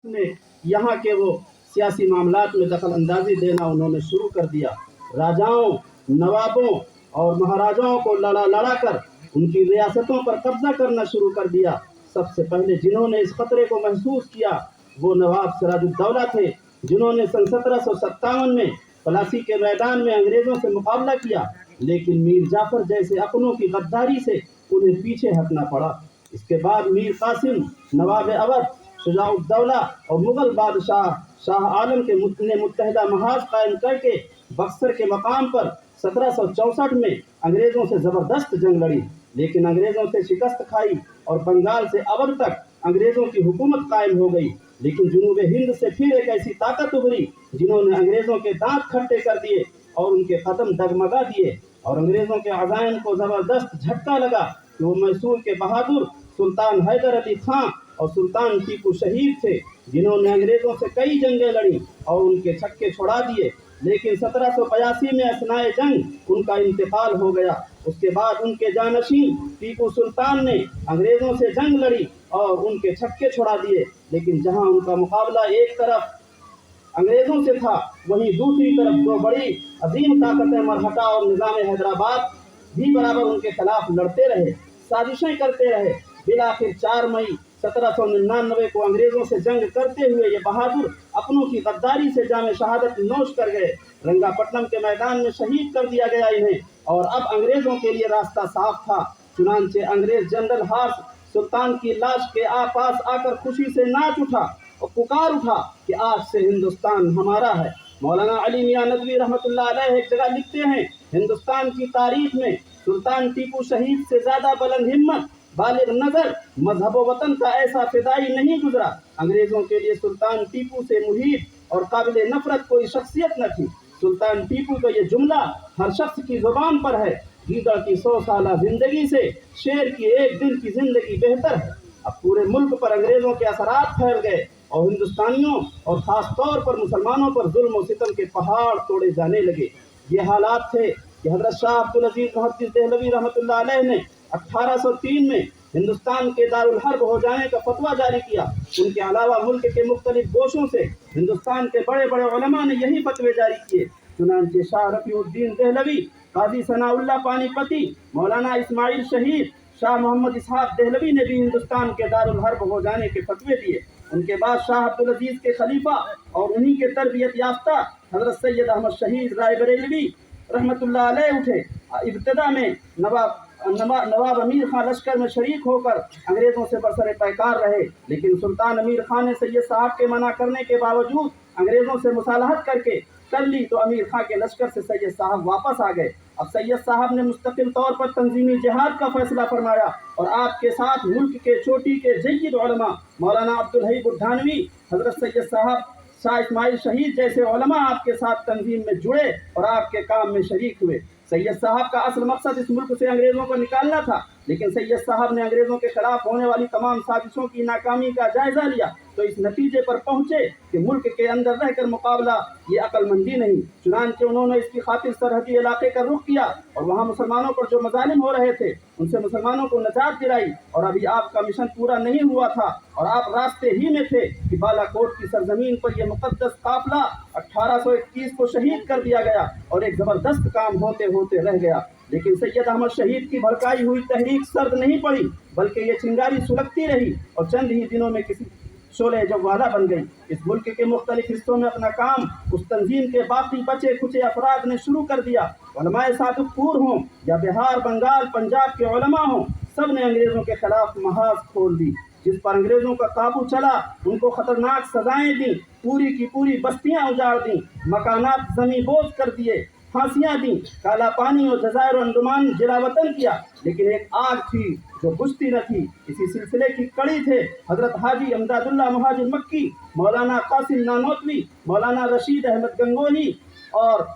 ने यहाँ के वो सियासी मामलात में दखल अंदाजी देना उन्होंने शुरू कर दिया। राजाओं, नवाबों और महाराजाओं को लड़ा लड़ा कर उनकी रियासतों पर कब्जा करना शुरू कर दिया। सबसे पहले जिन्होंने इस खतरे को महसूस किया वो नवाब सिराजुद्दौला थे, जिन्होंने सन 1757 में प्लासी के मैदान में अंग्रेजों से मुकाबला किया, लेकिन मीर जाफर जैसे अपनों की गद्दारी से उन्हें पीछे हटना पड़ा। इसके बाद मीर कासिम, नवाब अवध, शुजाउद्दौला और मुगल बादशाह शाह आलम ने मुत्तहिदा महाज कायम करके बक्सर के मकाम पर 1764 में अंग्रेजों से ज़बरदस्त जंग लड़ी, लेकिन अंग्रेजों से शिकस्त खाई और बंगाल से अवध तक अंग्रेजों की हुकूमत कायम हो गई। लेकिन जुनूब हिंद से फिर एक ऐसी ताकत उभरी जिन्होंने अंग्रेजों के दांत खट्टे कर दिए और उनके कदम डगमगा दिए, और अंग्रेजों के अज़ाइम को ज़बरदस्त झटका लगा कि वो मैसूर के बहादुर सुल्तान हैदर अली खां और सुल्तान टीपू शहीद थे, जिन्होंने अंग्रेजों से कई जंगें लड़ी और उनके छक्के छुड़ा दिए। लेकिन 1782 में असनाए जंग उनका इंतकाल हो गया। उसके बाद उनके जानशीन टीपू सुल्तान ने अंग्रेजों से जंग लड़ी और उनके छक्के छुड़ा दिए। लेकिन जहां उनका मुकाबला एक तरफ अंग्रेजों से था, वहीं दूसरी तरफ दो बड़ी अजीम ताकतें मरहटा और निज़ाम हैदराबाद भी बराबर उनके खिलाफ लड़ते रहे, साजिशें करते रहे। बिलाखिर 4 मई 1799 को अंग्रेजों से जंग करते हुए ये बहादुर अपनों की गद्दारी से जामे शहादत नोश कर गए। रंगापट्टनम के मैदान में शहीद कर दिया गया इन्हें, और अब अंग्रेजों के लिए रास्ता साफ था। चुनांचे अंग्रेज जनरल हार्स सुल्तान की लाश के पास आकर खुशी से नाच उठा और पुकार उठा कि आज से हिंदुस्तान हमारा है। मौलाना अली मियां नदवी रहमतुल्लाह अलैह एक जगह लिखते हैं, हिंदुस्तान की तारीख में सुल्तान टीपू शहीद से ज्यादा बुलंद हिम्मत, बालिग नजर, मजहब वतन का ऐसा फिदाई नहीं गुजरा। अंग्रेजों के लिए सुल्तान टीपू से मुहीब और काबिल नफरत कोई शख्सियत न थी। सुल्तान टीपू का ये जुमला हर शख्स की जुबान पर है, गीदड़ की 100 साल जिंदगी से शेर की एक दिन की जिंदगी बेहतर है। अब पूरे मुल्क पर अंग्रेजों के असरात फैल गए और हिंदुस्तानियों और खास तौर पर मुसलमानों पर जुल्म और सितम के पहाड़ तोड़े जाने लगे। ये हालात थे कि हजरत शाह अब्दुल अजीज मुहद्दिस देहलवी रहमतुल्लाह अलैह ने 1803 में हिंदुस्तान के दारुल हर्ब हो जाने का फतवा जारी किया। उनके अलावा मुल्क के मुख्तलिफ गोशों से हिंदुस्तान के बड़े बड़े उलमा ने यही फतवे जारी किए। चुनांचे शाह रफीउद्दीन देहलवी, काजी सनाउल्लाह पानीपती, मौलाना इस्माइल शहीद, शाह मोहम्मद इसहाक देहलवी ने भी हिंदुस्तान के दारुल हर्ब हो जाने के फतवे दिए। उनके बाद शाह अब्दुल अजीज के खलीफा और उन्हीं के तरबियत याफ्ता हजरत सैयद अहमद शहीद रायबरेलवी रहमतुल्लाह अलैह उठे। इब्तिदा में नवाब अमीर खां लश्कर में शरीक होकर अंग्रेजों से बरसरे पैकार रहे, लेकिन सुल्तान अमीर खां ने सैयद साहब के मना करने के बावजूद अंग्रेजों से मुसालहत कर ली, तो अमीर खां के लश्कर से सैयद साहब वापस आ गए। अब सैयद साहब ने मुस्तकिल तौर पर तंजीमी जिहाद का फैसला फरमाया और आपके साथ मुल्क के चोटी के जय्यद उलमा मौलाना अब्दुल हई बुढ़ानवी, हजरत सैयद साहब, शाह इस्माइल शहीद जैसे उलमा आपके साथ तंजीम में जुड़े और आपके काम में शरीक हुए। सैयद साहब का असल मकसद इस मुल्क से अंग्रेजों को निकालना था, लेकिन सैयद साहब ने अंग्रेजों के खिलाफ होने वाली तमाम साजिशों की नाकामी का जायजा लिया तो इस नतीजे पर पहुंचे कि मुल्क के अंदर रहकर मुकाबला ये अक्लमंदी नहीं। चुनांचे उन्होंने इसकी खातिर सरहदी इलाके का रुख किया और वहाँ मुसलमानों पर जो मजालिम हो रहे थे उनसे मुसलमानों को नजात दिलाई। और अभी आपका मिशन पूरा नहीं हुआ था और आप रास्ते ही में थे कि बालाकोट की सरजमीन पर यह मुकद्दस काफिला 1821 को शहीद कर दिया गया और एक जबरदस्त काम होते होते रह गया। लेकिन सैयद अहमद शहीद की भड़काई हुई तहरीक सर्द नहीं पड़ी, बल्कि ये चिंगारी सुलगती रही और चंद ही दिनों में किसी शोले जवाला बन गई। इस मुल्क के मुख्तलिफ हिस्सों में अपना काम उस तंजीम के बाकी बचे खुचे अफराद ने शुरू कर दिया। उलमाए सादुकपुर हों या बिहार, बंगाल, पंजाब के उलमा हों, सब ने अंग्रेजों के खिलाफ महाज खोल दी। जिस पर अंग्रेजों का काबू चला उनको खतरनाक सजाएं दी, पूरी की पूरी बस्तियां उजाड़ दी, मकानात जमी बोझ कर दिए, फांसियां दी, काला पानी और जजायर और अंडमान जिलावतन किया। लेकिन एक आग थी जो बुझती न थी। इसी सिलसिले की कड़ी थे हजरत हाजी अमदादुल्लाह मुहाजिर मक्की, मौलाना कासिम नानोतवी, मौलाना रशीद अहमद गंगोही और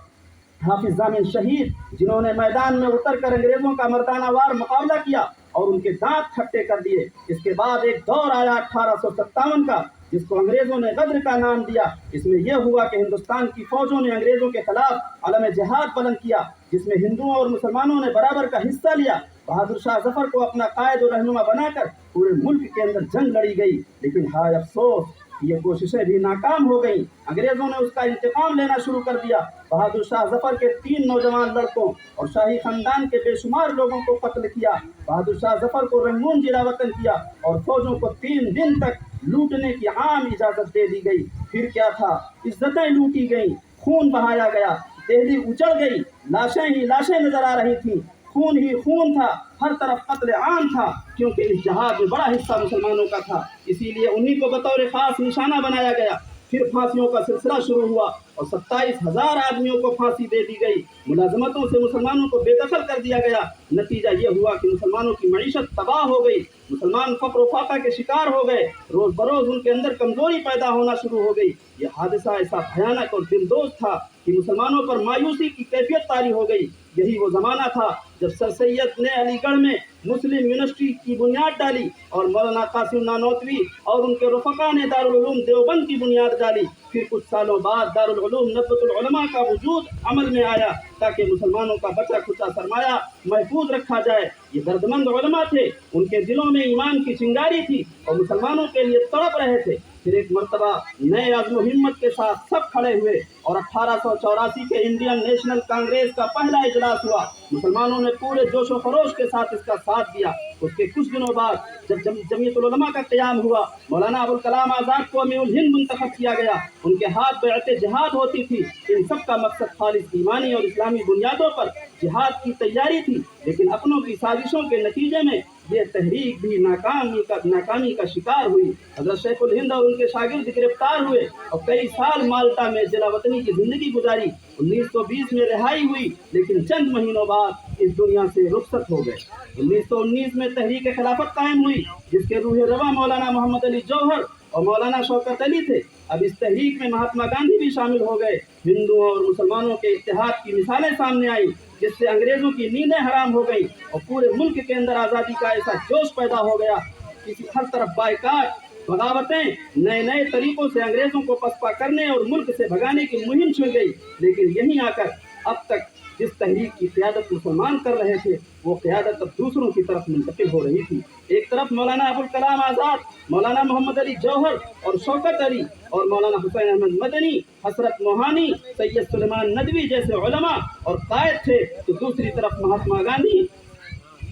हाफिज जामिन शहीद, जिन्होंने मैदान में उतर कर अंग्रेजों का मर्दाना वार मुकाबला किया और उनके दांत खट्टे कर दिए। इसके बाद एक दौर आया 1857 का, जिसको अंग्रेजों ने गद्र का नाम दिया। इसमें यह हुआ कि हिंदुस्तान की फौजों ने अंग्रेजों के खिलाफ अलम जिहाद बुलंद किया, जिसमें हिंदुओं और मुसलमानों ने बराबर का हिस्सा लिया। बहादुर शाह जफर को अपना कायद और रहनुमा बनाकर पूरे मुल्क के अंदर जंग लड़ी गई। लेकिन हाय अफसोस ये कोशिशें भी नाकाम हो गईं। अंग्रेजों ने उसका इंतकाम लेना शुरू कर दिया। बहादुर शाह जफर के 3 नौजवान लड़कों और शाही खानदान के बेशुमार लोगों को कत्ल किया। बहादुर शाह जफर को रंगून जिलावतन किया और फौजों को 3 दिन तक लूटने की आम इजाजत दे दी गई। फिर क्या था, इज्जतें लूटी गईं, खून बहाया गया, दिल्ली उजड़ गई, लाशें ही लाशें नजर आ रही थीं, खून ही खून था, हर तरफ कत्ले आम था, क्योंकि इस जहाज में बड़ा हिस्सा मुसलमानों का था, इसीलिए उन्हीं को बतौर खास निशाना बनाया गया। फिर फांसियों का सिलसिला शुरू हुआ और 27,000 आदमियों को फांसी दे दी गई। मुलाजमतों से मुसलमानों को बेदखल कर दिया गया। नतीजा ये हुआ कि मुसलमानों की मईशत तबाह हो गई, मुसलमान फक्र फाका के शिकार हो गए, रोज बरोज उनके अंदर कमजोरी पैदा होना शुरू हो गई। ये हादसा ऐसा भयानक और दिलदोज था कि मुसलमानों पर मायूसी की कैफियत तारी हो गई। यही वो ज़माना था जब सर सैयद ने अलीगढ़ में मुस्लिम यूनिवर्सिटी की बुनियाद डाली और मौलाना कासिम नानोतवी और उनके रफ़क़ा ने दारुल उलूम देवबंद की बुनियाद डाली। फिर कुछ सालों बाद दारुल उलूम नदवतुल उलमा का वजूद अमल में आया ताकि मुसलमानों का बचा खुचा सरमाया महफूज रखा जाए। ये दर्दमंद उलमा थे, उनके दिलों में ईमान की चिंगारी थी और मुसलमानों के लिए तड़प रहे थे। फिर एक मरतबा नए आज़्म हिम्मत के साथ सब खड़े हुए और 1884 के इंडियन नेशनल कांग्रेस का पहला इजलास हुआ। मुसलमानों ने पूरे जोश व खरोश के साथ इसका साथ दिया। उसके कुछ दिनों बाद जब जमीयतुल उलमा का क़याम हुआ, मौलाना अबुल कलाम आज़ाद को अमीरुल हिंद मुंतखब किया गया। उनके हाथ बैअत जिहाद होती थी। इन सब का मकसद खालिस ईमानी और इस्लामी बुनियादों पर जिहाद की तैयारी थी, लेकिन अपनों की साजिशों के नतीजे में ये तहरीक भी नाकामी का शिकार हुई। हज़रत शेखुल हिंद और उनके शागिर्द गिरफ्तार हुए और कई साल माल्टा में जलावतनी की जिंदगी गुजारी। 1920 में रिहाई हुई, लेकिन चंद महीनों बाद इस दुनिया से रुखसत हो गए। 1919 में तहरीक खिलाफत कायम हुई, जिसके रूह रवा मौलाना मोहम्मद अली जौहर और मौलाना शौकत अली थे। अब इस तहरीक में महात्मा गांधी भी शामिल हो गए। हिंदुओं और मुसलमानों के इत्तेहाद की मिसालें सामने आई, जिससे अंग्रेजों की नींदें हराम हो गई और पूरे मुल्क के अंदर आज़ादी का ऐसा जोश पैदा हो गया। किसी हर तरफ बाइकाट, बगावतें, नए नए तरीकों से अंग्रेजों को पसपा करने और मुल्क से भगाने की मुहिम छिड़ गई। लेकिन यहीं आकर अब तक जिस तहरीक की क़यादत मुसलमान कर रहे थे, वो क़यादत अब दूसरों की तरफ मुंतकिल हो रही थी। एक तरफ मौलाना अबुल कलाम आज़ाद, मौलाना मोहम्मद अली जौहर और शौकत अली और मौलाना हुसैन अहमद मदनी, हसरत मोहानी, सैयद सुलेमान नदवी जैसे उलमा और कायद थे, तो दूसरी तरफ महात्मा गांधी,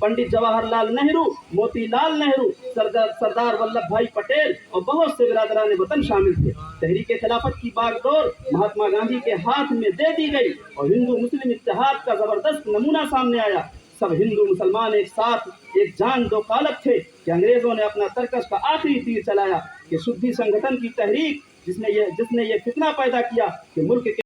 पंडित जवाहरलाल नेहरू, मोतीलाल नेहरू, सरदार वल्लभ भाई पटेल और बहुत से बिरादरान वतन शामिल थे। तहरीक खिलाफत की बागडोर महात्मा गांधी के हाथ में दे दी गई और हिंदू मुस्लिम इत्तेहाद का जबरदस्त नमूना सामने आया। सब हिंदू मुसलमान एक साथ, एक जान दो कालक थे कि अंग्रेजों ने अपना तरकश का आखिरी तीर चलाया कि शुद्धि संगठन की तहरीक जिसने ये फितना पैदा किया कि मुल्क के